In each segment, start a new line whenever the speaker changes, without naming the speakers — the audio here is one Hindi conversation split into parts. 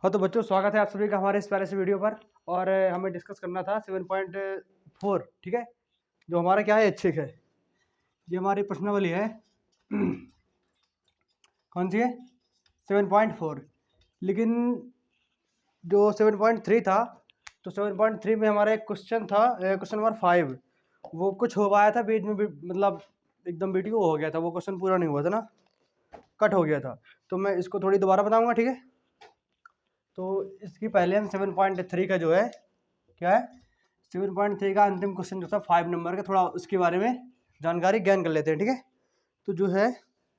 हाँ, तो बच्चों स्वागत है आप सभी का हमारे इस प्यारे से वीडियो पर। और हमें डिस्कस करना था 7.4, ठीक है, जो हमारा क्या है, ऐच्छिक है। ये हमारी प्रश्नावली है कौन सी है, 7.4। लेकिन जो 7.3 था, तो 7.3 में हमारा एक क्वेश्चन था, क्वेश्चन नंबर 5, वो कुछ हो पाया था बीच में मतलब एकदम वीडियो हो गया था, वो क्वेश्चन पूरा नहीं हुआ था ना, कट हो गया था। तो मैं इसको थोड़ी दोबारा बताऊंगा, ठीक है। तो इसकी पहले हम 7.3 का जो है क्या है, 7.3 का अंतिम क्वेश्चन जो था 5 नंबर का, थोड़ा उसके बारे में जानकारी ज्ञान कर लेते हैं, ठीक है। तो जो है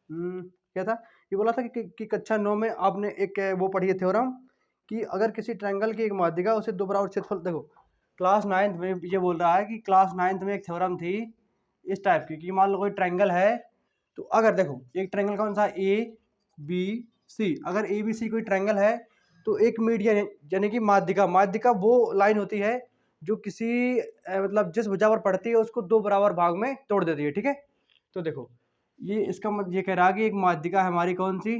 क्या था, ये बोला था कि कक्षा 9 में आपने एक वो पढ़ी है थ्योरम, कि अगर किसी ट्रायंगल की एक माध्यिका उसे दो बराबर क्षेत्रफल, देखो क्लास 9th में ये बोल रहा है कि क्लास 9th में एक थ्योरम थी इस टाइप की, कि मान लो कोई ट्रायंगल है, तो अगर देखो एक ट्रायंगल कौन सा, ए बी सी, अगर ए बी सी कोई ट्रायंगल है, तो एक मीडियन यानी कि माध्यिका, माध्यिका वो लाइन होती है जो किसी मतलब जिस भुजा पर पड़ती है उसको दो बराबर भाग में तोड़ देती है, ठीक है। तो देखो ये इसका मतलब ये कह रहा है कि एक माध्यिका है हमारी कौन सी,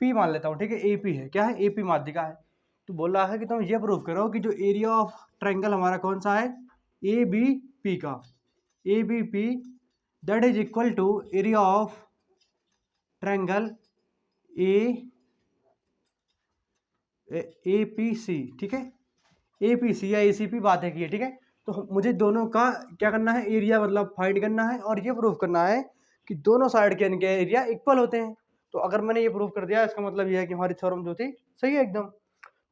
पी मान लेता हूँ, ठीक है, एपी है, क्या है, एपी माध्यिका है। तो बोल रहा है कि तुम ये प्रूव करो कि जो एरिया ऑफ ट्रायंगल हमारा कौन सा है, ए बी पी का, A B P, that is equal to area of triangle A P C, ठीक है, ए पी सी या ए सी पी बातें की है, ठीक है। तो मुझे दोनों का क्या करना है, एरिया मतलब फाइंड करना है, और ये प्रूव करना है कि दोनों साइड के इनके एरिया इक्वल होते हैं। तो अगर मैंने ये प्रूव कर दिया, इसका मतलब ये है कि हमारी थ्योरम जो थी सही है एकदम।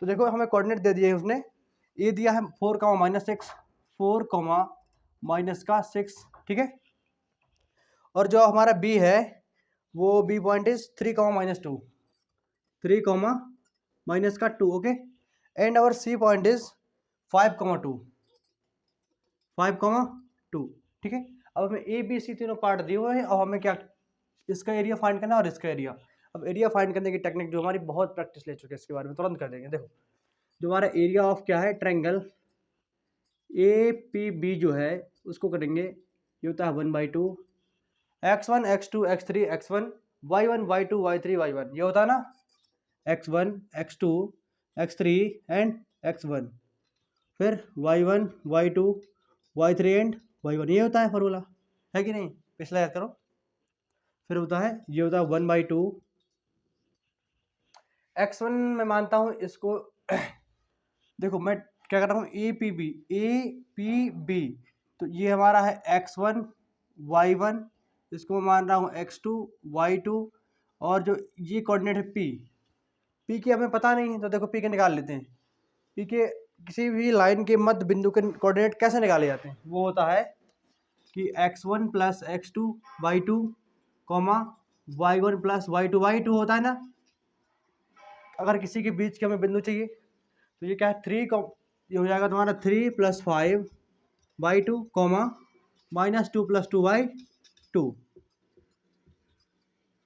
तो देखो हमें कोऑर्डिनेट दे दिए उसने, ये दिया है 4, -6, 4, -6, ठीक है। और जो हमारा बी है, वो B point is 3, -2, 3, -2, okay. And our C point is 5, 2, 5, 2, ठीक है। अब हमें ए बी सी तीनों पार्ट दिए हुए हैं, और हमें क्या, इसका एरिया फाइंड करना है और इसका एरिया। अब एरिया फाइंड करने की टेक्निक जो हमारी बहुत प्रैक्टिस ले चुके हैं, इसके बारे में तुरंत कर देंगे। देखो जो हमारा एरिया ऑफ क्या है, ट्रायंगल ए पी बी जो है, उसको करेंगे, ये होता है 1/2, x1 x2 x3 x1 y1 y2 y3 y1, ये होता है ना, x1 x2 x3 and x1, फिर y1 y2 y3 and y1, ये होता है फॉर्मूला, है कि नहीं, पिछला याद करो। फिर होता है, ये होता है 1/2, x1 मैं मानता हूँ इसको देखो मैं क्या कर रहा हूँ, ए पी बी, तो ये हमारा है x1 y1, इसको मैं मान रहा हूँ x2 y2, और जो ये कोऑर्डिनेट है पी के हमें पता नहीं है, तो देखो पी के निकाल लेते हैं। पी के किसी भी लाइन के मध्य बिंदु के कोऑर्डिनेट कैसे निकाले जाते हैं, वो होता है कि x1 + x2 y2, y1 + y2 होता है ना। अगर किसी के बीच के हमें बिंदु चाहिए, तो ये क्या है, ये हो जाएगा तुम्हारा 3 + 5 y2, -2 + 2y2,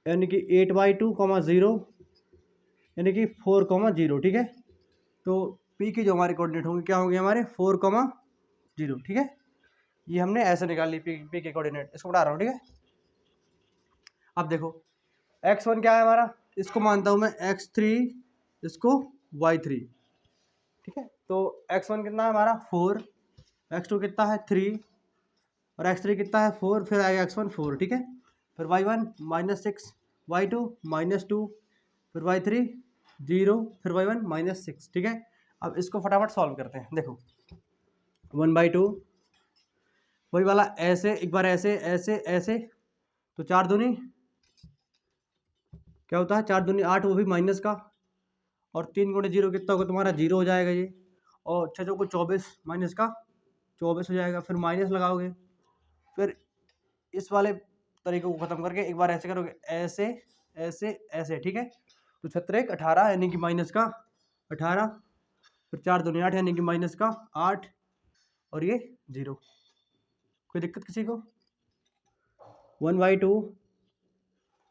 यानी कि 8y2, 0, यानी कि 4, 0, ठीक है। तो पी के जो हमारे कोऑर्डिनेट होंगे क्या होंगे, हमारे 4, 0, ठीक है। ये हमने ऐसे निकाल ली पी के कोऑर्डिनेट, इसको बता रहा हूँ, ठीक है। अब देखो x1 क्या है हमारा, इसको मानता हूँ मैं x3, इसको y3, ठीक है। तो x1 कितना है हमारा 4, x2 कितना है 3, और x3 कितना है 4, फिर आएगा x1 4, ठीक है। फिर y1 -6, y2 -2, फिर y3 0, फिर y1 -6, ठीक है। अब इसको फटाफट सॉल्व करते हैं। देखो 1/2, वही वाला ऐसे, एक बार ऐसे ऐसे ऐसे, तो 4 दूनी क्या होता है, 4 दूनी 8, वो भी माइनस का, और 3 × 0 कितना होगा तुम्हारा 0 हो जाएगा ये, और 6 को 24 माइनस का 24 हो जाएगा, फिर माइनस लगाओगे, फिर इस वाले तरीके को खत्म करके एक बार ऐसे करोगे, ऐसे ऐसे ऐसे, ठीक है। तो 6 × 18 यानी कि माइनस का 18, फिर 4 दूनी 8 यानी कि माइनस का 8, और ये 0। कोई दिक्कत किसी को, 1/2,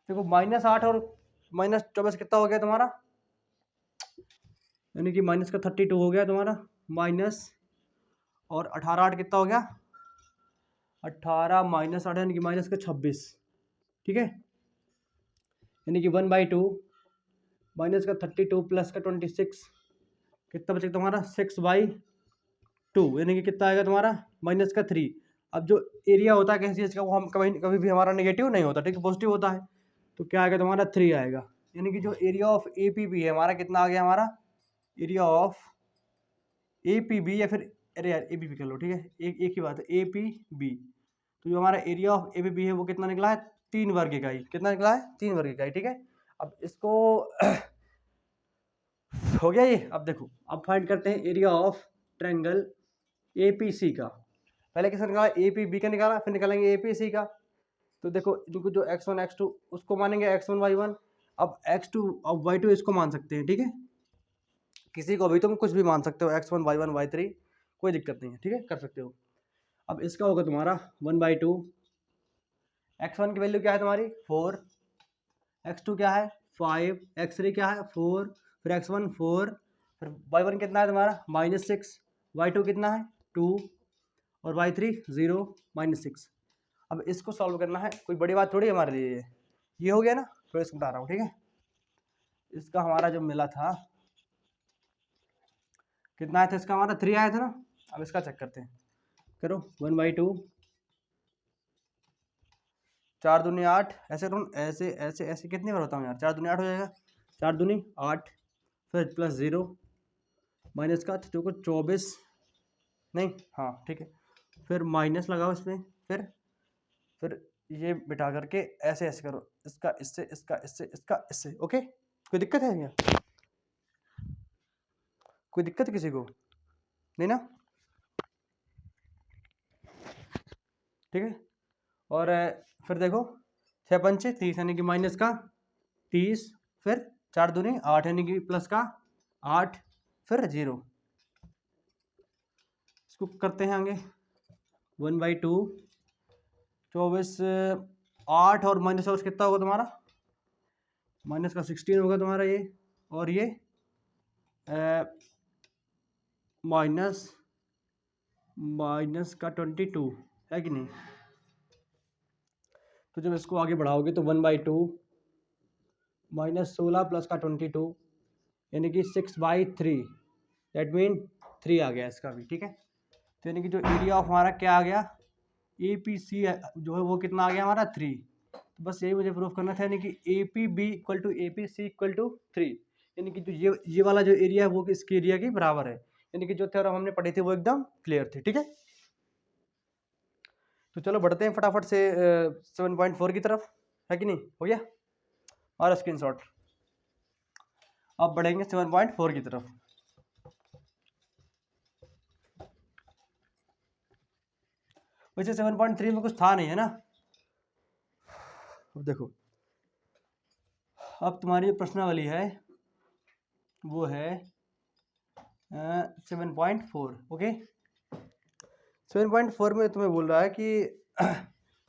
देखो -8 और -24 कितना हो गया तुम्हारा, यानी कि माइनस का 32 हो गया तुम्हारा, माइनस, और 18 8 कितना हो गया, 18 -8 यानी कि माइनस का 26, ठीक है। यानी कि 1/2 माइनस का 32 प्लस का 26, कितना बचेगा तुम्हारा 6/2, यानी कि कितना आएगा तुम्हारा -3। अब जो एरिया होता है किसी चीज़ का वो हम कभी कभी भी हमारा नेगेटिव नहीं होता, ठीक है, पॉजिटिव होता है। तो क्या आएगा तुम्हारा 3 आएगा, यानी कि जो एरिया ऑफ APB है हमारा कितना आ गया, हमारा एरिया ऑफ APB, या फिर अरे यार APB कर लो, ठीक है, एक ही बात है APB। तो जो हमारा एरिया ऑफ APB है वो कितना निकला है 3 वर्ग इकाई, कितना निकला है 3 वर्ग इकाई, ठीक है। अब इसको हो गया ये। अब देखो अब फाइंड करते हैं एरिया ऑफ ट्रायंगल APC का। पहले किसका निकाला APB का निकाला, फिर निकालेंगे APC का। तो देखो इनको जो x1 x2 उसको मानेंगे x1 y1, अब x2 अब y2 इसको मान सकते हैं, ठीक है, किसी को भी तुम कुछ भी मान सकते हो, x1 y1 y3 कोई दिक्कत नहीं है, ठीक है, कर सकते हो। अब इसका होगा तुम्हारा 1/2, x1 की वैल्यू क्या है तुम्हारी 4, x2 क्या है 5, x3 क्या है 4, फिर x1 4, फिर y1 कितना है तुम्हारा -6, y2 कितना है 2 और y3 0 -6। अब इसको सॉल्व करना है, कोई बड़ी बात थोड़ी हमारे लिए ये हो गया ना, थोड़ा इसको बता रहा हूँ, ठीक है। इसका हमारा जो मिला था कितना आया था, इसका हमारा 3 आया था ना। अब इसका चेक करते हैं, करो 1/2, 4 दूनी 8, ऐसे करूँ ऐसे ऐसे ऐसे कितनी बार होता हूँ यार, 4 दूनी 8 हो जाएगा, 4 दूनी 8, फिर प्लस 0 माइनस का देखो 24, नहीं हाँ ठीक है, फिर माइनस लगाओ इसमें, फिर ये बिठा करके ऐसे ऐसे करो, इसका इससे इसका इससे इसका इससे, ओके। कोई दिक्कत है क्या, कोई दिक्कत है किसी को, नहीं ना, ठीक है। और फिर देखो 6 पंचे 30 यानी कि माइनस का 30, फिर 4 दूनी 8 यानी कि प्लस का 8, फिर 0। इसको करते हैं आगे 1/2, 24 8 और माइनस का कितना होगा तुम्हारा, माइनस का 16 होगा तुम्हारा ये, और ये माइनस का 22 है कि नहीं। तो जब इसको आगे बढ़ाओगे तो 1/2 -16 प्लस का 22 यानी कि 6/3, दैट मीन 3 आ गया इसका भी, ठीक है। तो यानी कि जो एरिया ऑफ हमारा क्या आ गया APC जो है वो कितना आ गया हमारा 3। तो बस यही मुझे प्रूफ करना था, यानी कि APB = APC = 3, यानी कि जो ये वाला जो एरिया है वो इसके एरिया के बराबर है, यानी कि जो थ्योरम हमने पढ़ी थी वो एकदम क्लियर थी, ठीक है। तो चलो बढ़ते हैं फटाफट से 7.4 की तरफ, है कि नहीं, हो गया और स्क्रीनशॉट। अब बढ़ेंगे 7.4 की तरफ। वैसे 7.3 में कुछ था नहीं है ना। अब देखो अब तुम्हारी जो प्रश्नावली है वो है 7.4, ओके। 7.4 में तुम्हें बोल रहा है कि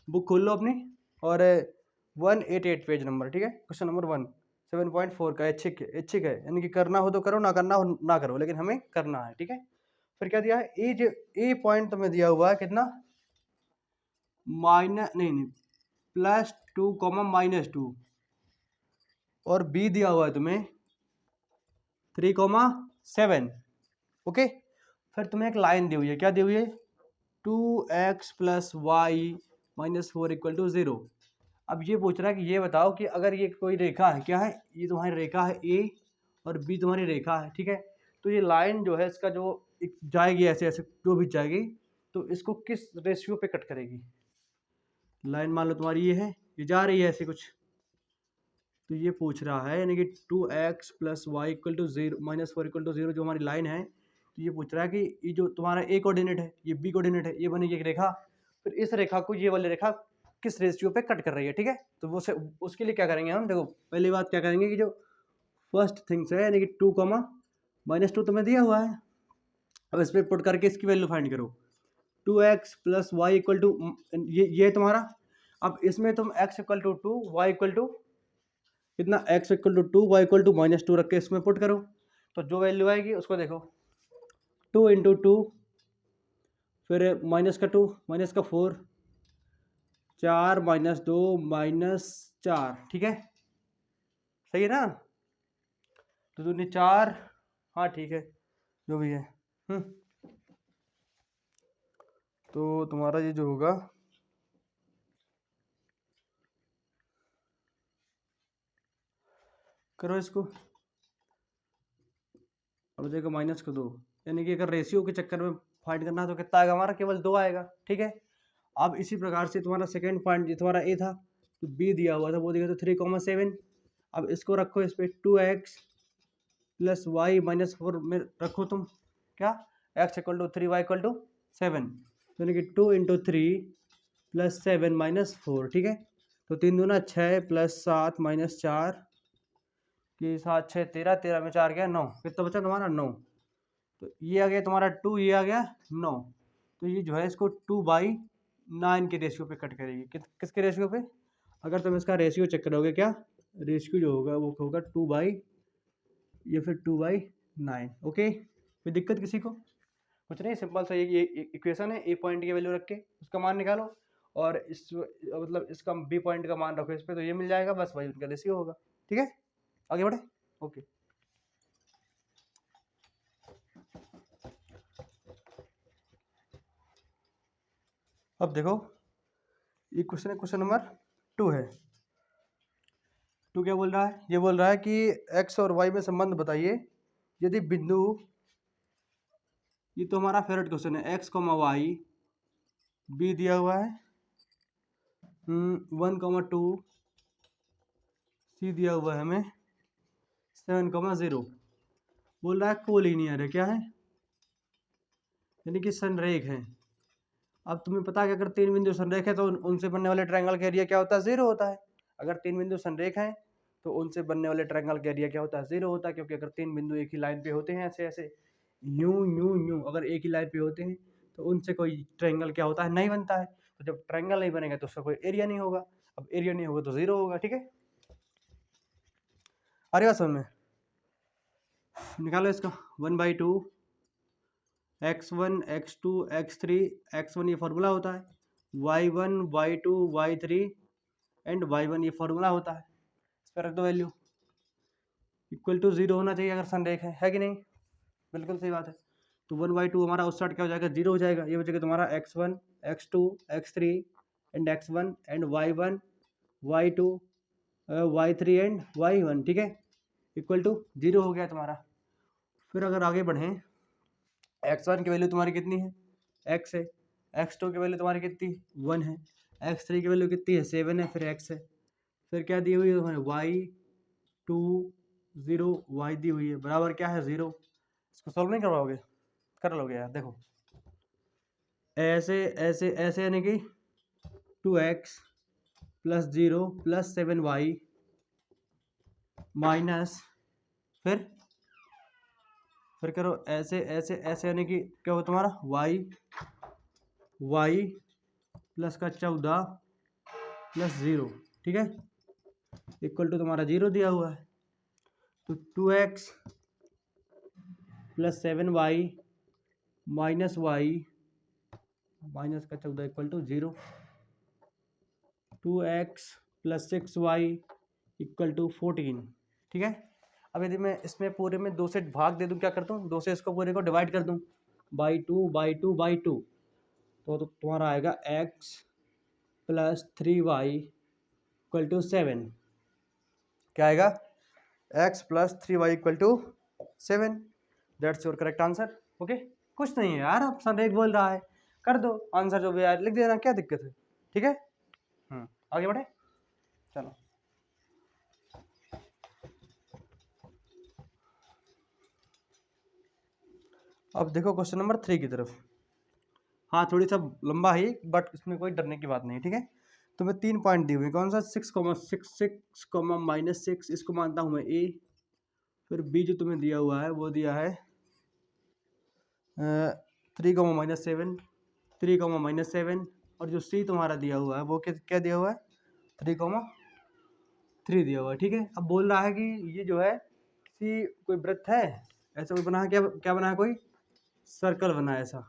बुक खोल लो अपनी और 188 पेज नंबर, ठीक है, क्वेश्चन नंबर 1 7.4 का ऐच्छिक है, यानी कि करना हो तो करो, ना करना हो ना करो, लेकिन हमें करना है, ठीक है। फिर क्या दिया है ए पॉइंट तुम्हें दिया हुआ है कितना नहीं +2, -2, और बी दिया हुआ है तुम्हें 3, 7, ओके। फिर तुम्हें एक लाइन दी हुई है, क्या दी हुई है 2x + y - 4 = 0। अब ये पूछ रहा है कि ये बताओ कि अगर ये कोई रेखा है, क्या है, ये तुम्हारी रेखा है A और B तुम्हारी रेखा है, ठीक है। तो ये लाइन जो है इसका जो जाएगी ऐसे ऐसे जो भी जाएगी, तो इसको किस रेशियो पे कट करेगी। लाइन मान लो तुम्हारी ये है, ये जा रही है ऐसे कुछ, तो ये पूछ रहा है यानी कि 2x + y = 0 - 4 = 0 जो हमारी लाइन है। तो ये पूछ रहा है कि ये जो तुम्हारा A कोऑर्डिनेट है, ये B कोऑर्डिनेट है, ये बनेगी एक रेखा, फिर इस रेखा को ये वाली रेखा किस रेशियो पे कट कर रही है, ठीक है। तो वो उसके लिए क्या करेंगे हम, देखो पहली बात क्या करेंगे कि जो फर्स्ट थिंग्स है यानी कि 2, -2 तुम्हें दिया हुआ है, अब इस पर पुट करके इसकी वैल्यू फाइंड करो 2x + y = ये तुम्हारा। अब इसमें तुम x = 2 y = कितना, x = 2 y = -2 रख के इसमें पुट करो, तो जो वैल्यू आएगी उसको देखो 2 × 2, फिर माइनस का 2 माइनस का 4, 4 - 2 - 4, ठीक है, सही है ना। तो दूनी 4, हाँ ठीक है जो भी है। तो तुम्हारा ये जो होगा करो इसको, अब देखो माइनस कर दो, यानी कि अगर रेशियो के चक्कर में फाइंड करना है तो कितना आएगा हमारा, केवल 2 आएगा। ठीक है, अब इसी प्रकार से तुम्हारा सेकेंड पॉइंट जो तुम्हारा ए था तो बी दिया हुआ था वो दिया तो 3,7। अब इसको रखो इस पर 2x प्लस वाई माइनस 4 में रखो तुम क्या, x equal to 3 Y equal to 7, यानी कि 2 इंटू 3 प्लस 7 माइनस 4। ठीक है, तो 3 दूना 6 प्लस 7 माइनस 4 कि 7 6 13, 13 में 4 गया 9, कितना बचा तुम्हारा 9। तो ये आ गया तुम्हारा 2, ये आ गया 9। तो ये जो है इसको 2/9 के रेशियो पे कट करेगी। किसके रेशियो पे, अगर तुम इसका रेशियो चेक करोगे क्या, रेशियो जो होगा वो होगा 2 बाई या फिर 2/9। ओके, कोई दिक्कत किसी को, कुछ नहीं, सिंपल सा ये इक्वेशन है। ए पॉइंट की वैल्यू रख के उसका मान निकालो और इस मतलब इसका बी पॉइंट का मान रखो इस पर, तो ये मिल जाएगा, बस वही उनका रेशियो होगा। ठीक है, आगे बढ़े। ओके, अब देखो ये क्वेश्चन है, क्वेश्चन नंबर 2 है। 2 क्या बोल रहा है, ये बोल रहा है कि x और y में संबंध बताइए यदि बिंदु, ये तो हमारा फेवरेट क्वेश्चन है, x, y, b दिया हुआ है 1, 2, c दिया हुआ है हमें 7, 0। बोल रहा है कोलिनियर है, क्या है, यानी कि संरेख है। अब तुम्हें पता है कि अगर 3 बिंदु संरेख है तो उनसे बनने वाले ट्रायंगल का एरिया क्या होता है, 0 होता है। अगर 3 बिंदु संरेख हैं तो उनसे बनने वाले ट्रायंगल का एरिया क्या होता है, 0 होता है, क्योंकि अगर 3 बिंदु एक ही लाइन पे होते हैं ऐसे ऐसे यूं यूं यूं, अगर एक ही लाइन पे होते हैं तो उनसे कोई ट्रायंगल क्या होता है, नहीं बनता है। तो जब ट्रायंगल नहीं बनेगा तो उसका कोई एरिया नहीं होगा, अब एरिया नहीं होगा तो 0 होगा। ठीक है, अरे बात समझ में, निकालो इसका 1/2 x1 x2 x3, x1 ये फॉर्मूला होता है, y1 y2 y3 and y1 ये फॉर्मूला होता है। इस पर रख दो वैल्यू, इक्वल टू 0 होना चाहिए अगर संरेख है कि नहीं, बिल्कुल सही बात है। तो 1/2 हमारा उस साइड क्या हो जाएगा, 0 हो जाएगा। ये हो जाएगा तुम्हारा x1 x2 x3 and x1 and y1 y2 y3 and y1। ठीक है, इक्वल टू 0 हो गया तुम्हारा। फिर अगर आगे बढ़ें, x1 की वैल्यू तुम्हारी कितनी है, x है, x2 की वैल्यू तुम्हारी कितनी 1 है, x3 की वैल्यू कितनी है 7 है, फिर x है, फिर क्या दी हुई है तुम्हारी y2 0 y दी हुई है, बराबर क्या है 0। इसको सॉल्व नहीं करवाओगे, कर लोगे यार। देखो ऐसे ऐसे ऐसे, यानी कि 2x plus 0 plus 7y minus, फिर करो ऐसे ऐसे ऐसे, यानी कि क्या हो तुम्हारा y प्लस का 14 प्लस 0। ठीक है, इक्वल टू तुम्हारा 0 दिया हुआ है। तो 2x plus 7y minus y minus का 14 equal to 0। 2x plus 6y equal to 14। ठीक है, अब यदि मैं इसमें पूरे में 2 से भाग दे दूं, क्या करता हूँ 2 से इसको पूरे को डिवाइड कर दूं बाई 2 तो तुम्हारा आएगा x plus 3y equal to 7। क्या आएगा, x plus 3y equal to 7। That's your correct answer. Okay, कुछ नहीं है यार, अब संरेख बोल रहा है, कर दो आंसर जो भी यार लिख देना, क्या दिक्कत है। ठीक है, आगे बढ़े, चलो। अब देखो क्वेश्चन नंबर 3 की तरफ। हाँ थोड़ी सा लंबा है बट इसमें कोई डरने की बात नहीं है। ठीक है, तो मैं 3 पॉइंट दिए हुए, कौन सा 6, -6 इसको मानता हूँ मैं ए। फिर बी जो तुम्हें दिया हुआ है वो दिया है 3, -7 और जो सी तुम्हारा दिया हुआ है वो क्या दिया हुआ है 3,3 दिया हुआ है। ठीक है, अब बोल रहा है कि ये जो है किसी कोई वृत्त है, ऐसा कोई बना है, क्या बना है, कोई सर्कल बना है ऐसा।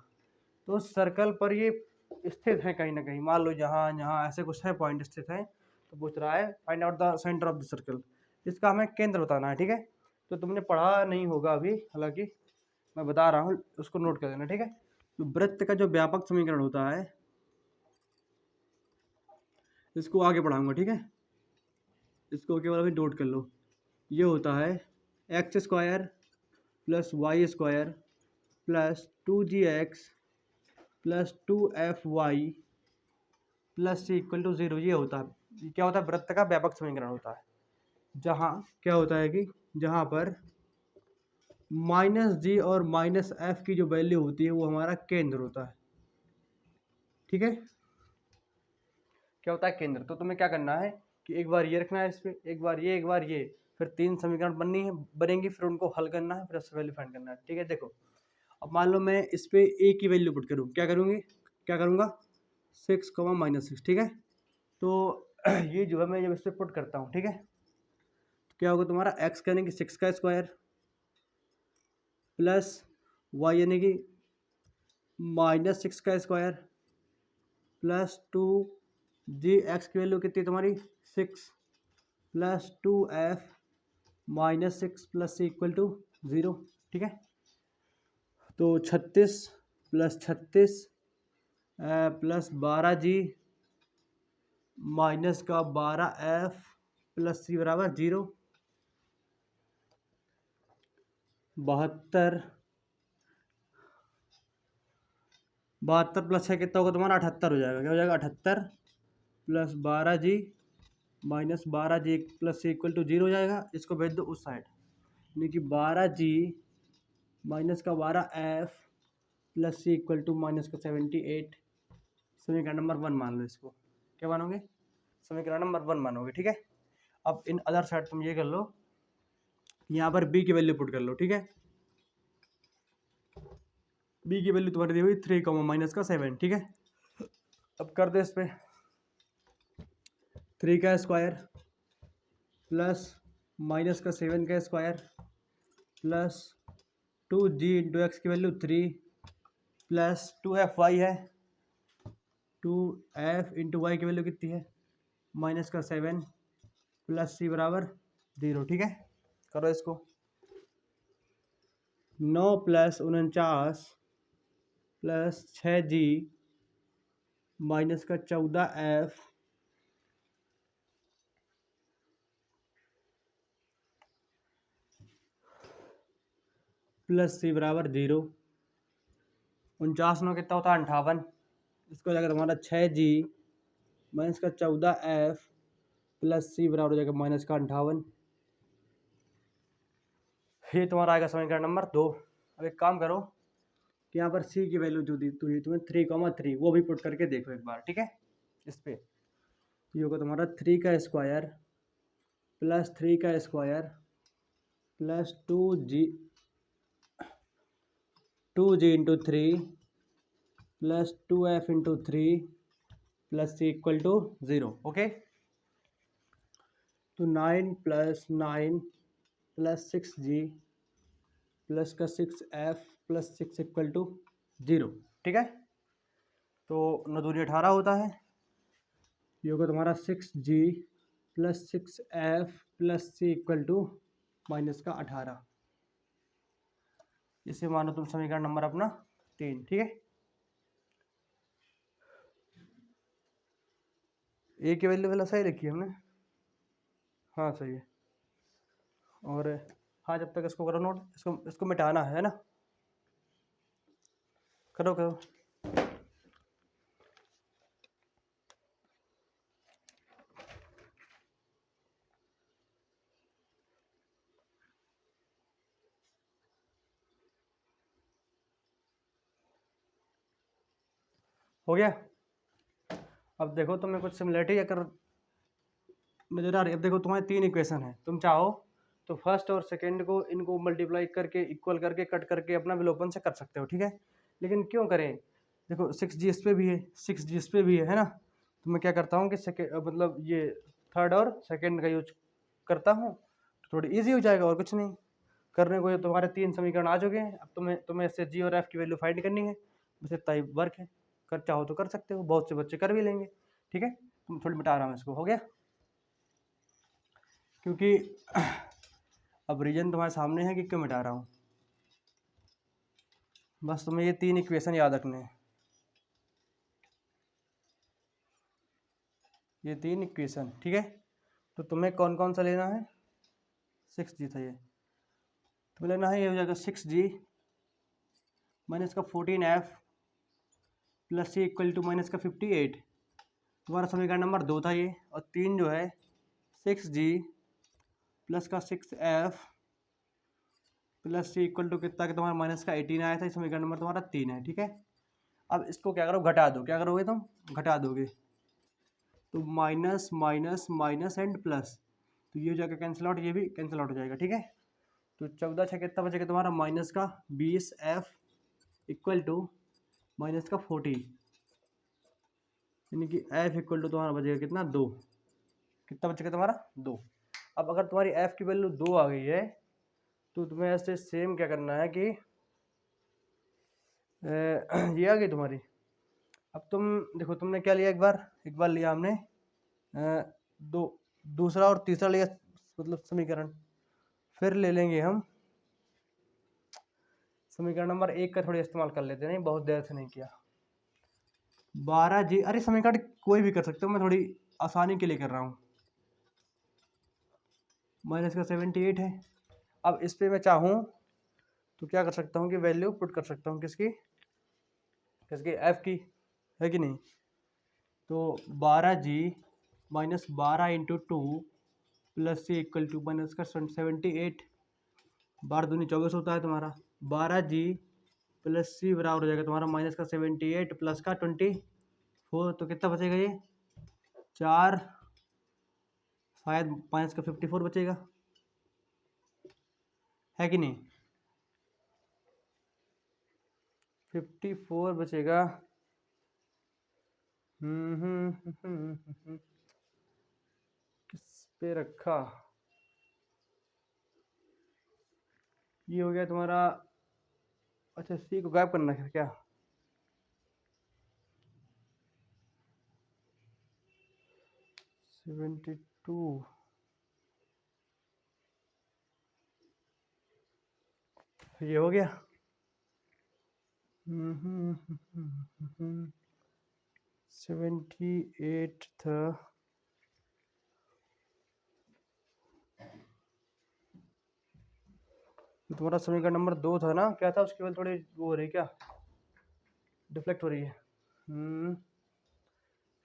तो सर्कल पर ये स्थित है कहीं ना कहीं, मान लो यहाँ यहाँ ऐसे कुछ है पॉइंट स्थित है। तो पूछ रहा है find out the centre of the circle, इसका हमें केंद्र बताना है। ठीक है, तो तुमने पढ़ा नहीं होगा अभी, हालांकि मैं बता रहा हूँ, उसको नोट कर देना, ठीक है। तो वृत्त का जो व्यापक समीकरण होता है, इसको आगे पढ़ाऊंगा, ठीक है। इसको केवल अभी नोट कर लो। ये होता है X square plus Y square plus 2gx plus 2fy plus C equal to 0। ये होता है, क्या होता है, वृत्त का व्यापक समीकरण होता है। जहाँ क्या होता है कि जहाँ पर माइनस जी और माइनस एफ की जो वैल्यू होती है वो हमारा केंद्र होता है, ठीक है। क्या होता है, केंद्र। तो तुम्हें क्या करना है कि एक बार ये रखना है इस पर, एक बार ये, एक बार ये, फिर 3 समीकरण बनेंगी, फिर उनको हल करना है, फिर उससे वैल्यू फाइंड करना है, ठीक है। देखो अब मान लो मैं इस पे ए की वैल्यू पुट करूँ, क्या करूँगा 6 माइनस 6, ठीक है। तो ये जो है मैं जब इस पर पुट करता हूँ, ठीक है, तो क्या होगा तुम्हारा एक्स यानी कि 6 का स्क्वायर प्लस वाई यानी कि माइनस 6 का स्क्वायर प्लस 2g, एक्स की वैल्यू कितनी तुम्हारी 6 plus 2f minus 6 plus C equal to 0, ठीक है। तो 36 प्लस 36 प्लस 12g माइनस का 12f प्लस सी बराबर 0। 72 प्लस 6 कितना होगा तुम्हारा 78 हो जाएगा। क्या हो जाएगा 78 plus 12g minus 12g plus C equal to 0 हो जाएगा। इसको भेज दो उस साइड, यानी कि 12g माइनस का 12f plus C equal to minus का 78। समीकरण नंबर 1 मान लो इसको। क्या मानोगे, समीकरण नंबर 1 मानोगे, ठीक है। अब इन अदर साइड तुम ये कर लो, यहाँ पर b की वैल्यू पुट कर लो, ठीक है। b की वैल्यू तुम्हारी दी हुई 3 माइनस का 7, ठीक है। अब कर दो इस पे 3 का स्क्वायर प्लस माइनस का 7 का square plus 2g into x की वैल्यू 3 प्लस 2fy है, 2f इंटू वाई की वैल्यू कितनी है माइनस का 7 प्लस सी बराबर 0, ठीक है। करो इसको। 9 प्लस 49 प्लस 6g माइनस का 14f प्लस सी बराबर 0। 49 9 कितना होता है 58। इसको हो जाएगा तुम्हारा 6g माइनस का 14f प्लस सी बराबर हो जाएगा माइनस का 58। ये तुम्हारा आएगा समीकरण नंबर 2। अब एक काम करो कि यहाँ पर c की वैल्यू जो दी हुई तुम्हें 3,3 वो भी पुट करके देखो एक बार, ठीक है। इस पे ये होगा तुम्हारा 3 का स्क्वायर प्लस 3 का square plus 2g into 3 plus 2f into 3 plus C equal to 0, okay. तो 9 प्लस 9 प्लस 6g प्लस का 6f प्लस 6 इक्वल टू 0, ठीक है। तो 9 दूनी 18 होता है। ये होगा तुम्हारा 6g plus 6f plus C equal to minus का 18। इसे मानो तुम समीकरण नंबर अपना 3, ठीक है। ए की वैल्यू पहले सही रखी है हमने, हाँ सही है। और हाँ जब तक इसको करो नोट, इसको मिटाना है ना, करो करो। हो गया। अब देखो तुम्हें कुछ सिमिलरिटी अगर नजर आ रही है। अब देखो तुम्हारे 3 इक्वेशन है, तुम चाहो तो फर्स्ट और सेकंड को इनको मल्टीप्लाई करके इक्वल करके कट करके अपना विलोपन से कर सकते हो, ठीक है। लेकिन क्यों करें, देखो 6g इस पे भी है, 6g इस पे भी है ना। तो मैं क्या करता हूँ कि मतलब ये थर्ड और सेकंड का यूज करता हूँ, तो थोड़ी ईजी हो जाएगा और कुछ नहीं करने को। ये तुम्हारे 3 समीकरण आ चुके हैं। अब तुम्हें इससे जी और एफ की वैल्यू फाइंड करनी है, बस इतना ही वर्क है। कर चाहो तो कर सकते हो, बहुत से बच्चे कर भी लेंगे, ठीक है। तुम थोड़ी मिटा रहा हूँ इसको, हो गया। क्योंकि अब रीजन तुम्हारे सामने है कि क्यों मिटा रहा हूँ, बस तुम्हें ये 3 इक्वेशन याद रखने हैं, ये 3 इक्वेशन, ठीक है। तो तुम्हें कौन कौन सा लेना है, 6g था ये, तुम्हें लेना है, ये हो जाएगा 6g माइनस का 14f plus C equal to minus का 58। तुम्हारा समीकरण नंबर 2 था ये, और 3 जो है 6g प्लस का 6f plus C equal to कितना कि तुम्हारा माइनस का 18 आया था, समीकरण नंबर तुम्हारा 3 है, ठीक है। अब इसको क्या करो, घटा दो, क्या करोगे तुम, घटा दोगे, तो minus minus minus and plus, तो ये हो जाएगा कैंसिल आउट, ये भी कैंसिल आउट हो जाएगा, ठीक है। तो 14 छः कितना बचेगा तुम्हारा, माइनस का 20f इक्वल टू माइनस का 40, यानी कि f इक्वल टू तुम्हारा बचेगा कितना, 2, कितना बचेगा तुम्हारा 2। अब अगर तुम्हारी f की वैल्यू 2 आ गई है, तो तुम्हें ऐसे सेम क्या करना है कि ये आ गई तुम्हारी। अब तुम देखो, तुमने क्या लिया, एक बार लिया हमने दूसरा और तीसरा लिया, मतलब समीकरण, फिर ले लेंगे हम समीकरण नंबर 1 का थोड़ी इस्तेमाल कर लेते हैं, नहीं बहुत देर से नहीं किया। 12g, अरे समीकरण कोई भी कर सकते हो, मैं थोड़ी आसानी के लिए कर रहा हूँ। माइनस का 78 है। अब इस पे मैं चाहूँ तो क्या कर सकता हूँ कि वैल्यू पुट कर सकता हूँ, किसकी किसकी, f की, है कि नहीं। तो 12g minus 12 into 2 plus C equal to minus का 78, 12 दूनी 24 होता है तुम्हारा, 12g प्लस सी बराबर हो जाएगा तुम्हारा माइनस का 78 प्लस का 24, तो कितना बचेगा ये 4, शायद माइनस का 54 बचेगा, है कि नहीं, 54 बचेगा। किस पे रखा, ये हो गया तुम्हारा, अच्छा सी को गायब करना है क्या, सेवेंटी टू, ये हो गया। 78 था, तुम्हारा समीकरण नंबर 2 था ना, क्या था उसकी वजह थोड़ी वो हो रही क्या, डिफ्लेक्ट हो रही है।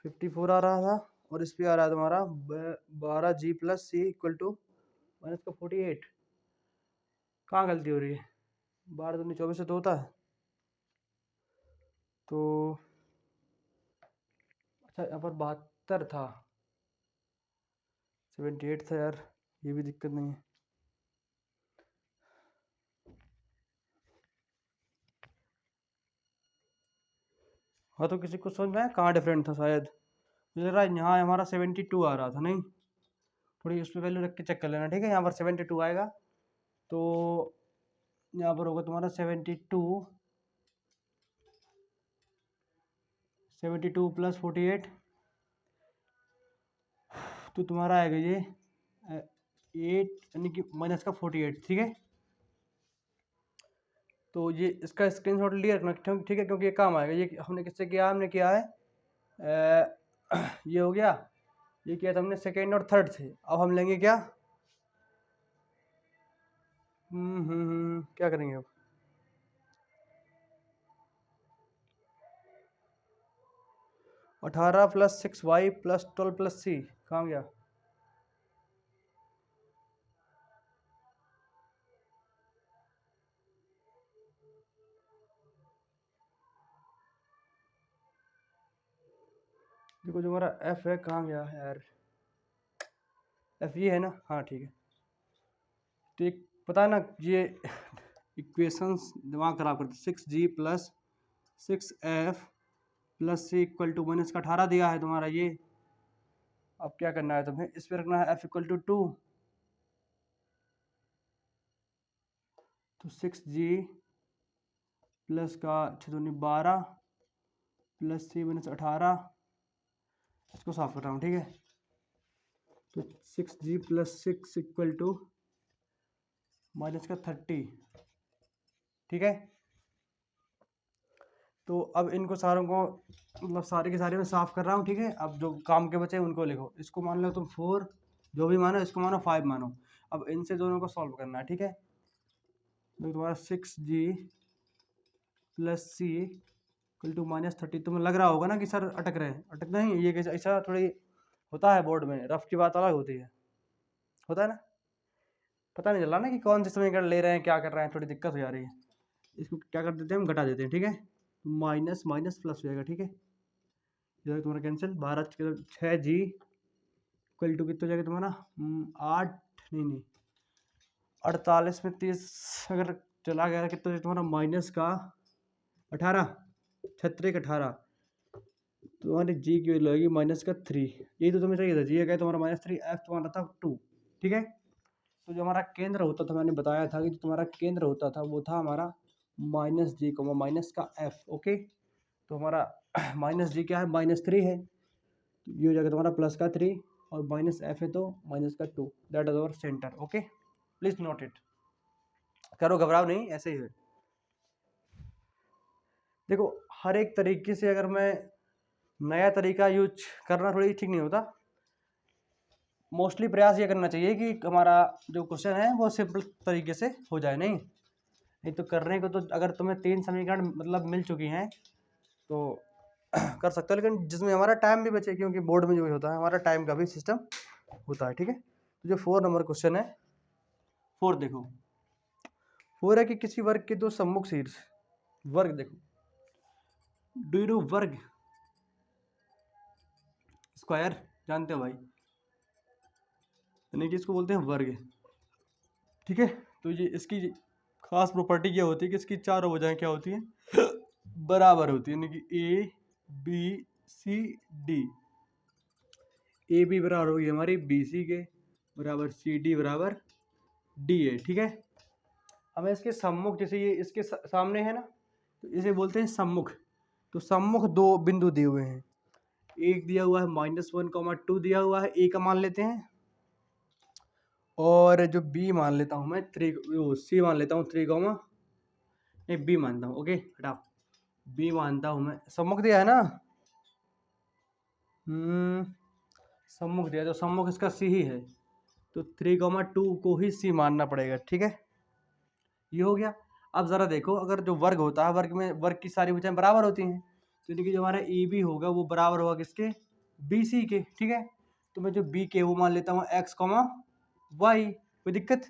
54 आ रहा था, और इस पे आ रहा है तुम्हारा 12g plus C equal to minus का 48, कहाँ गलती हो रही है, 12 दूनी 24 से तो होता है, तो अच्छा यहाँ पर 72 था, 78 था यार, ये भी दिक्कत नहीं है। हाँ तो किसी को समझ में आया कहाँ डिफरेंट था, शायद मुझे लग रहा है यहाँ हमारा 72 आ रहा था, नहीं थोड़ी उस पर वैल्यू रख के चेक कर लेना, ठीक है। यहाँ पर 72 आएगा, तो यहाँ पर होगा तुम्हारा 72 प्लस 48, तो तुम्हारा आएगा ये 8, यानी कि माइनस का 48, ठीक है। तो ये इसका स्क्रीनशॉट लिया रखना, ठीक है, क्योंकि ये काम आएगा। ये हमने किससे किया, हमने किया है ये हो गया, ये किया था हमने सेकेंड और थर्ड से। अब हम लेंगे क्या, क्या करेंगे अब, अठारह प्लस 6y प्लस 12 प्लस सी, कहाँ गया, देखो जो हमारा f है कहाँ गया है यार, f ये है ना, हाँ ठीक है। तो एक पता है ना, ये इक्वेशंस दिमाग खराब करते, 6g plus 6f plus C equal to minus का 18 दिया है तुम्हारा ये। अब क्या करना है तुम्हें, इस पे रखना है f इक्वल टू 2, तो 6g प्लस का 6×12 प्लस सी माइनस 18, इसको साफ कर रहा हूँ, ठीक है। तो 6g plus 6 equal to minus का 30, ठीक है। तो अब इनको सारों को मतलब सारे के सारे मैं साफ कर रहा हूँ, ठीक है। अब जो काम के बचे उनको लिखो। इसको मान लो तुम 4, जो भी मानो, इसको मानो 5 मानो। अब इनसे दोनों को सॉल्व करना है, ठीक है। तो तुम्हारा 6G plus C equal to -30। तुम्हें लग रहा होगा ना कि सर अटक रहे हैं, अटक नहीं, ये कैसे ऐसा थोड़ी होता है बोर्ड में, रफ की बात अलग होती है, होता है ना। पता नहीं चल रहा ना कि कौन से समीकरण ले रहे हैं, क्या कर रहे हैं, थोड़ी दिक्कत हो जा रही है। इसको क्या कर देते हैं, हम घटा देते हैं, ठीक है। माइनस माइनस प्लस हो जाएगा, ठीक है। ये तुम्हारा कैंसिल। 6G इक्वल टू कितना हो जाएगा तुम्हारा 8, नहीं 48 में 30 अगर चला गया कितना हो जाएगा तुम्हारा माइनस का 18, 18 तुम्हारी जी की वैल्यू आएगी माइनस का 3। यही तो तुम्हें चाहिए था, जी है तुम्हारा -3, एफ तुम्हारा था 2, ठीक है। तो जो हमारा केंद्र होता था, मैंने बताया था कि जो तुम्हारा केंद्र होता था वो था हमारा -G, माइनस का एफ, ओके। तो हमारा -G क्या है, -3 है, तो ये हो जाएगा तुम्हारा प्लस का 3, और माइनस एफ है तो माइनस का 2, that is our centre, okay. Please note it, करो घबराओ नहीं, ऐसे ही है। देखो हर एक तरीके से अगर मैं नया तरीका यूज करना थोड़ी ठीक नहीं होता। मोस्टली प्रयास ये करना चाहिए कि हमारा जो क्वेश्चन है वो सिंपल तरीके से हो जाए। नहीं तो करने को तो अगर तुम्हें 3 समीकरण मतलब मिल चुकी हैं तो कर सकते हो, लेकिन जिसमें हमारा टाइम भी बचे, क्योंकि बोर्ड में जो होता है हमारा टाइम का भी सिस्टम होता है, ठीक है। तो जो 4 नंबर क्वेश्चन है, 4 देखो, 4 है कि किसी वर्ग के दो सम्मुख शीर्ष वर्ग, देखो डू यू नो वर्ग स्क्वायर, जानते हो भाई, यानी कि इसको बोलते हैं वर्ग, ठीक है। तो ये इसकी खास प्रॉपर्टी क्या होती है कि इसकी चारों भुजाएं क्या होती हैं, बराबर होती है, यानी कि ABCD, ए बी बराबर होगी हमारी BC के बराबर, CD बराबर DA, ठीक है। हमें इसके सम्मुख, जैसे ये इसके सामने है ना, तो इसे बोलते हैं सम्मुख। तो सम्मुख दो बिंदु दिए हुए हैं, एक दिया हुआ है -1, 2 दिया हुआ है, A का मान लेते हैं, और जो B मान लेता हूँ मैं 3, C मान लेता हूँ 3, नहीं B मानता हूँ, ओके हटाओ, B मानता हूँ मैं। सम्मुख दिया है ना, सम्मुख दिया, तो सम्मुख इसका C ही है, तो 3, 2 को ही C मानना पड़ेगा, ठीक है। ये हो गया। अब ज़रा देखो, अगर जो वर्ग होता है, वर्ग में वर्ग की सारी भुजाएं बराबर होती हैं, तो यानी कि जो हमारा AB होगा वो बराबर होगा किसके, BC के, ठीक है। तो मैं जो B के वो मान लेता हूँ X, Y, कोई दिक्कत?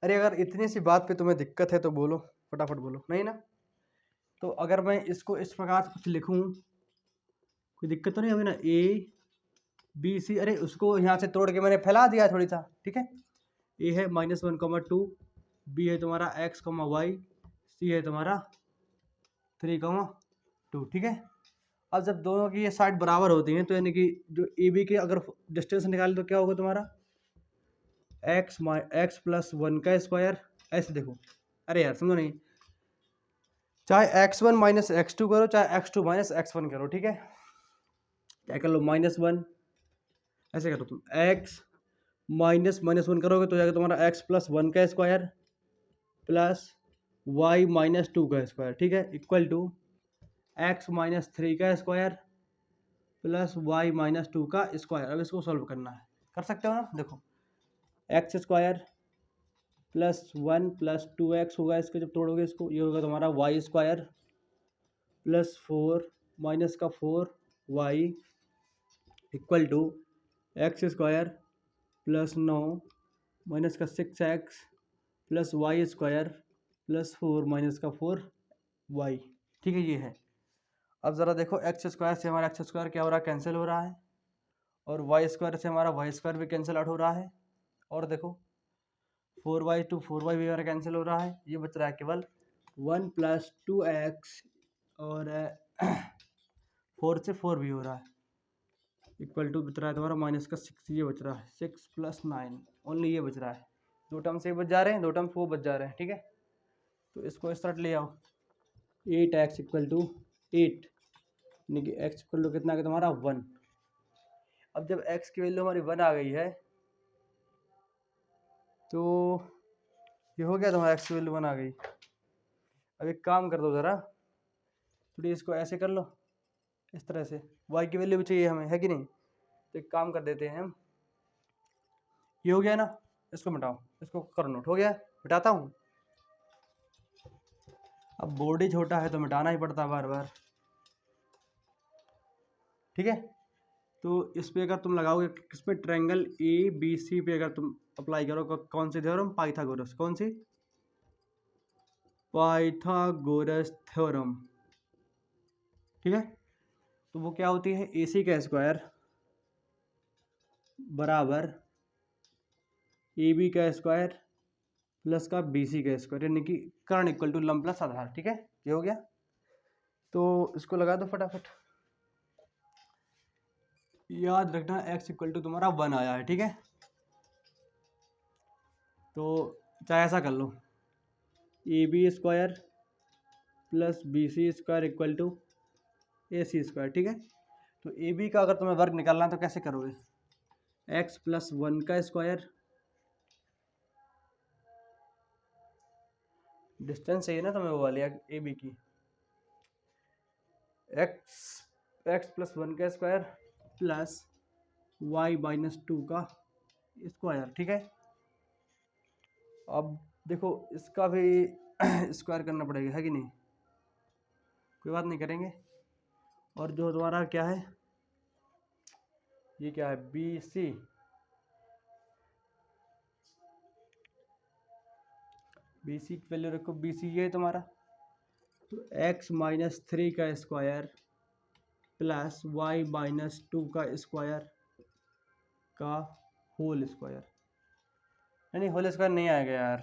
अरे अगर इतनी सी बात पे तुम्हें दिक्कत है तो बोलो, फटाफट बोलो, नहीं ना। तो अगर मैं इसको इस प्रकार से कुछ लिखूं, कोई दिक्कत तो नहीं होगी ना, ABC, अरे उसको यहाँ से तोड़ के मैंने फैला दिया थोड़ी सा, ठीक है। A है -1, 2, B है तुम्हारा X, Y, C है तुम्हारा 3, 2, ठीक है। अब जब दोनों की ये साइड बराबर होती हैं तो यानी कि जो AB के अगर डिस्टेंस निकाले तो क्या होगा तुम्हारा x प्लस 1 का स्क्वायर, ऐसे देखो, अरे यार समझो नहीं, चाहे x1 माइनस x2 करो, चाहे x2 माइनस x1 करो, ठीक है। क्या कर लो, -1, ऐसे करो तुम, x -1 करोगे तो जाएगा तुम्हारा x प्लस 1 का स्क्वायर प्लस y -2 का स्क्वायर, ठीक है, इक्वल टू x -3 का स्क्वायर प्लस y -2 का स्क्वायर। अब इसको सॉल्व करना है, कर सकते हो ना। देखो x square plus 1 plus 2x होगा, इसको जब तोड़ोगे इसको, ये होगा तुम्हारा y स्क्वायर प्लस 4 माइनस का 4y equal to x square plus 9 minus का 6x plus Y square plus 4 minus का 4y, ठीक है, ये है। अब ज़रा देखो, एक्स स्क्वायर से हमारा एक्स स्क्वायर क्या हो रहा है, कैंसिल हो रहा है, और वाई स्क्वायर से हमारा वाई स्क्वायर भी कैंसिल आउट हो रहा है, और देखो 4y टू 4y भी हमारा कैंसिल हो रहा है, ये बच रहा है केवल 1 प्लस 2x, और 4 से 4 भी हो रहा है, इक्वल टू बच रहा है तुम्हारा माइनस का 6, ये बच रहा है 6 प्लस 9, ओनली ये बच रहा है। दो टर्म से बच जा रहे हैं, दो टर्म 4 बच जा रहे हैं, ठीक है। तो इसको इस तरह ले आओ, 8x इक्वल टू 8, यानी कि x इक्वल टू कितना है तुम्हारा 1। अब जब x की वैल्यू हमारी 1 आ गई है तो ये हो गया, तुम्हारा एक्स की वैल्यू 1 आ गई। अब एक काम कर दो ज़रा, थोड़ी इसको ऐसे कर लो, इस तरह से। वाई की वैल्यू भी चाहिए हमें, है कि नहीं? तो एक काम कर देते हैं हम, ये हो गया ना, इसको मिटाओ, इसको करो नोट, हो गया, मिटाता हूँ। अब बोर्ड ही छोटा है तो मिटाना ही पड़ता है बार बार, ठीक है। तो इस पे अगर तुम लगाओगे, किस पे, ट्रायंगल ए बी सी पे अगर तुम अप्लाई करो, कौन सी थ्योरम? पाइथागोरस। कौन सी? पाइथागोरस थ्योरम, ठीक है। तो वो क्या होती है? ए सी का स्क्वायर बराबर ए बी का स्क्वायर प्लस का बी सी का स्क्वायर, यानी कि कर्ण इक्वल टू लंब प्लस आधार, ठीक है। ये हो गया, तो इसको लगा दो फटाफट। याद रखना x इक्वल टू तुम्हारा 1 आया है, ठीक है। तो चाहे ऐसा कर लो, A B square plus B C square equal to A C square, ठीक है। तो ए बी का अगर तुम्हें वर्ग निकालना है तो कैसे करोगे? x प्लस 1 का स्क्वायर, डिस्टेंस चाहिए ना तुम्हें वो वाली ए बी की, x प्लस 1 का स्क्वायर प्लस y माइनस 2 का स्क्वायर, ठीक है। अब देखो इसका भी स्क्वायर करना पड़ेगा, है कि नहीं? कोई बात नहीं, करेंगे। और जो तुम्हारा क्या है, ये क्या है? बी सी, बी सी की वैल्यू रखो, बी सी ये है तुम्हारा, तो x माइनस 3 का स्क्वायर प्लस y माइनस 2 का स्क्वायर का होल स्क्वायर। नहीं, होल स्क्वायर नहीं आएगा यार,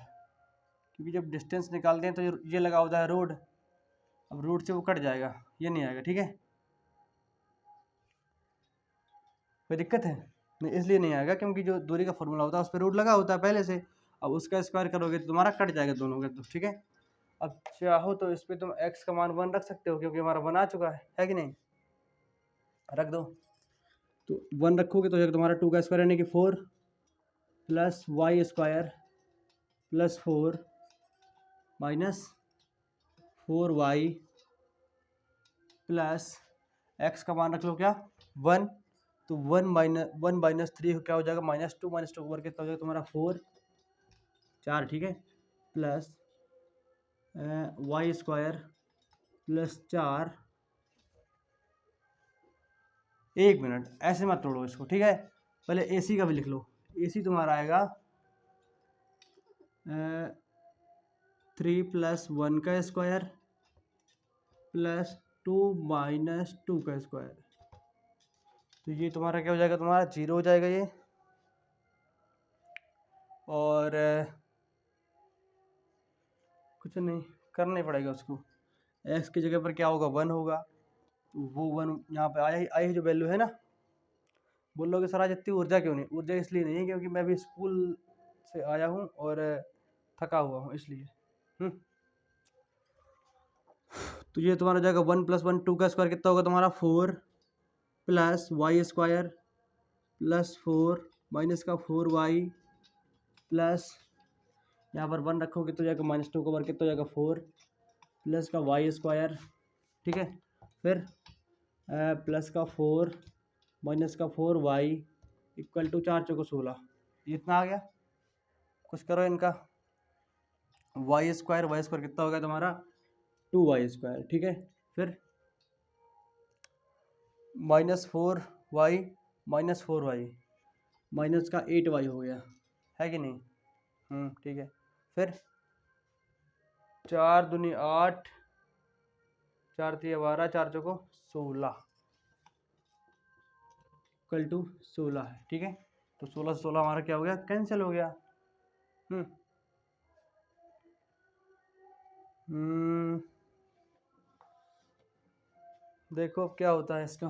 क्योंकि जब डिस्टेंस निकालते हैं तो ये लगा होता है रूट, अब रूट से वो कट जाएगा, ये नहीं आएगा, ठीक है। कोई दिक्कत है? नहीं, इसलिए नहीं आएगा क्योंकि जो दूरी का फॉर्मूला होता है उस पर रूट लगा होता है पहले से। अब उसका स्क्वायर करोगे तो तुम्हारा कट जाएगा दोनों का, तो ठीक है। अब चाहो तो इस पर तुम x का मान 1 रख सकते हो, क्योंकि हमारा 1 आ चुका है कि नहीं? रख दो। तो 1 रखोगे तो तुम्हारा 2 का स्क्वायर यानी कि 4 plus Y square plus 4 minus 4y plus x का मान रख लो क्या? 1। तो 1 माइनस 3 क्या हो जाएगा? -2, -2 का वर्ग कितना हो जाएगा तुम्हारा? 4, 4, ठीक है। Plus Y square plus 4, 1 minute ऐसे मत तोड़ो इसको, ठीक है। पहले ए सी का भी लिख लो। ए सी तुम्हारा आएगा 3 प्लस 1 का स्क्वायर प्लस 2 माइनस 2 का स्क्वायर। तो ये तुम्हारा क्या हो जाएगा? तुम्हारा 0 हो जाएगा ये। और कुछ नहीं करना ही पड़ेगा उसको, x की जगह पर क्या होगा? 1 होगा। तो वो 1 यहाँ पे आई जो वैल्यू है ना, बोल लोगे सर आज इतनी ऊर्जा क्यों नहीं? ऊर्जा इसलिए नहीं है क्योंकि मैं भी स्कूल से आया हूँ और थका हुआ हूँ, इसलिए। तो ये तुम्हारा जाएगा 1 प्लस 1, 2 का स्क्वायर कितना होगा तुम्हारा? 4 plus Y square plus 4 minus का 4y प्लस यहाँ पर 1 रखोगे तो जाएगा -2 का वर्ग कितना हो जाएगा? 4 प्लस का वाई स्क्वायर, ठीक है। फिर प्लस का 4 माइनस का 4y इक्वल टू 4 चौको 16। इतना आ गया। कुछ करो इनका, वाई स्क्वायर कितना हो गया तुम्हारा? 2y स्क्वायर, ठीक है। फिर -4y -4y माइनस का 8y हो गया, है कि नहीं? ठीक है। फिर 4 दूनी 8, 4 3 12, 4 चौको 16 इक्वल टू 16 है, ठीक है। तो 16 से 16 हमारा क्या हो गया? कैंसिल हो गया। देखो अब क्या होता है इसका।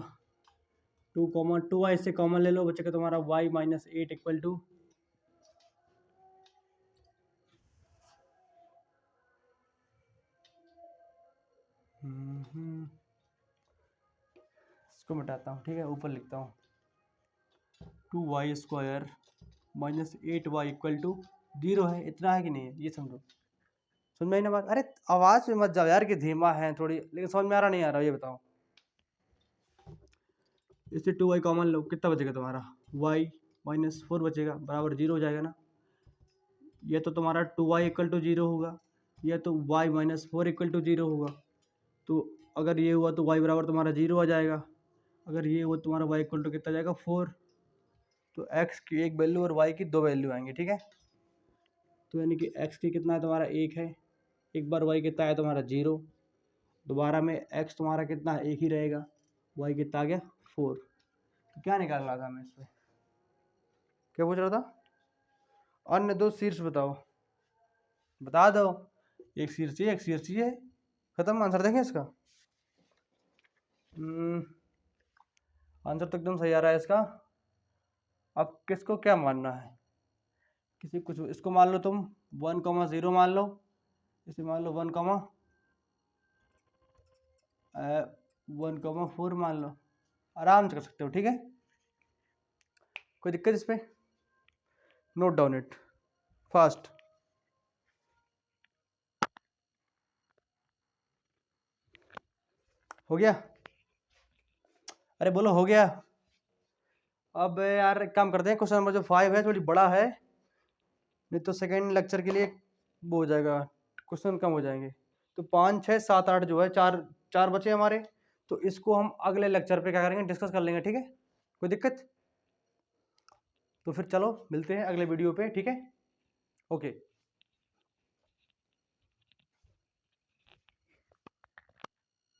2 से कॉमन ले लो, बच्चे का तुम्हारा y माइनस 8 इक्वल टू इसको मिटाता हूँ, ठीक है। ऊपर लिखता हूँ 2y square minus 8y equal to 0 है, इतना है कि नहीं है, ये समझो। समझ में आई ना बात? अरे आवाज़ में मत जाओ यार कि धीमा है थोड़ी, लेकिन समझ में आ रहा नहीं आ रहा, ये बताओ। इससे 2y कॉमन लो, कितना बचेगा तुम्हारा? y माइनस 4 बचेगा, बराबर 0 हो जाएगा ना। ये तो तुम्हारा 2y इक्वल टू 0 होगा, या तो y माइनस 4 इक्वल टू 0 होगा। तो अगर ये हुआ तो y बराबर तुम्हारा 0 आ जाएगा, अगर ये हुआ तुम्हारा y इक्वल टू कितना जाएगा 4। तो x की एक वैल्यू और y की 2 वैल्यू आएंगी, ठीक है। तो यानी कि x की कितना है तुम्हारा 1 है, एक बार y कितना है तुम्हारा 0, दोबारा में x तुम्हारा कितना है 1 ही रहेगा, y कितना आ गया 4। तो क्या निकालना था हमें इसमें, क्या पूछ रहा था? अन्य दो शीर्ष बताओ, बता दो। एक शीर्ष है, एक शीर्ष है, खत्म। आंसर देखें इसका। आंसर तो एकदम सही आ रहा है इसका। अब किसको क्या मानना है, किसी कुछ, इसको मान लो तुम 1,0 मान लो, इसे मान लो 1,4 मान लो, आराम से कर सकते हो, ठीक है। कोई दिक्कत इस पे? Note down it fast. हो गया? अरे बोलो हो गया। अब यार एक काम करते हैं, क्वेश्चन नंबर जो 5 है थोड़ी बड़ा है, नहीं तो सेकेंड लेक्चर के लिए वो हो जाएगा, क्वेश्चन कम हो जाएंगे। तो 5, 6, 7, 8 जो है, चार चार बचे हमारे, तो इसको हम अगले लेक्चर पे क्या करेंगे, डिस्कस कर लेंगे, ठीक है। कोई दिक्कत? तो फिर चलो मिलते हैं अगले वीडियो पे, ठीक है। ओके।